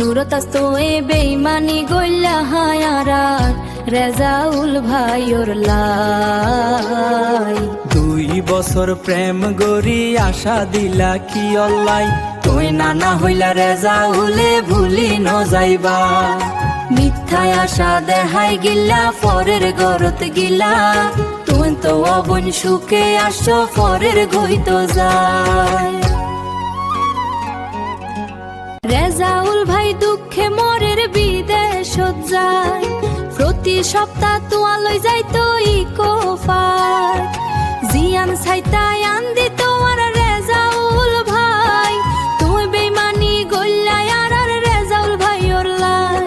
নুরতাস তো এ বেইমানি গইলা হায়ারা রেজাউল ভাইয়র লাই। 2 বছর প্রেম গরি আশা দিলা কি অল্লাই, তুই নানা হইলা রেজাউলে ভুলি ন যাইবা। মিথ্যায় আশা দেখাই গিলা পরের গরত গিলা, তুই তো অবন সুখে আসো পরের গইত যায়। রেজাউল ভাই দুঃখে মরের বিদেশত যায়, প্রতি সপ্তাহ তোয়ালই যাইতো ইকোফার। জিয়ান ছাইতাই আন দিত আর রেজাউল ভাই, তুই বেইমানি গল্লাই আর রেজাউল ভাই ওর লাই।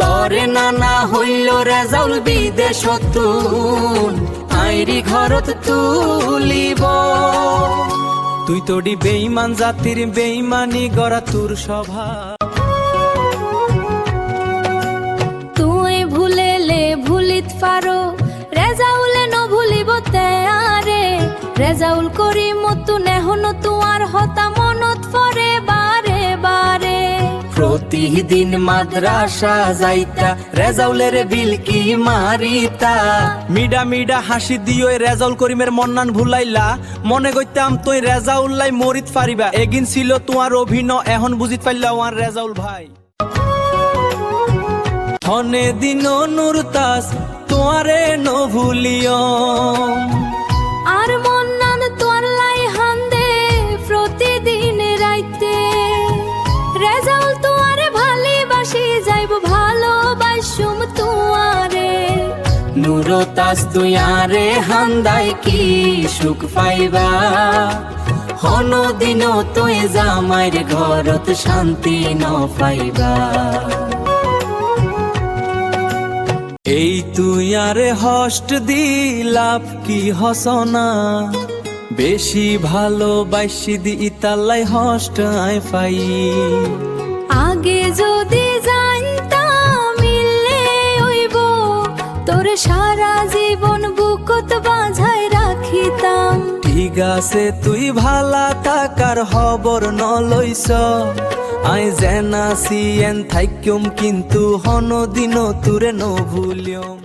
তরে নানা হইল রেজাউল বিদেশত, আইরি ঘরত তুলিব। তুই তোডি বেইমান জাতির বেইমানি গড়া তোর স্বভাব। তুই ভুলেলে ভুলিত পারো, রেজাউলে ন ভুলিব তে আরে। রেজাউল করি মতো নেহন তুয়ার হতা মনত পরে বারে বারে। প্রতিদিন মাদ্রাসা যাইতা রেজাউলের বিলকি মারিতা। মিডা মিডা হাসি দিও রেজাউল করিমের মন্নান ভুলাইলা, মনে করতাম তুই রেজাউল্লাই মরিত পারিবা। এগিন ছিল তোমার অভিনয়, এখন বুঝিত পাইলা ওয়ার রেজাউল ভাই। হনে দিন নুরতাস তোমারে ন ভুলিও, আর মন্নান তোর লাই হান্দে প্রতিদিন রাইতে। রেজাউল তুয়ারে ভালোবাসি যাইব ভালোবাসুম তুয়ারে। নুরতাস তুই আরে হান্দাই কি সুখ পাইবা। হন দিন তুই জামাইর ঘরত শান্তি ন পাইবা। এই তুই আরে হষ্ট দিলাপ কি হসনা, বেশি ভালোবাসি দি ইতালাই হষ্ট আয় পাই। আগে যদি জানতাম মিললে হইব, তোর সারা জীবন বুকত বাঁধাই রাখিতাম। ঠিক আছে তুই ভালা থাকার খবর ন লইছ, আই জেনাসি এন থাইকুম কিন্তু হন দিন তুরে ন ভুলিয়ম।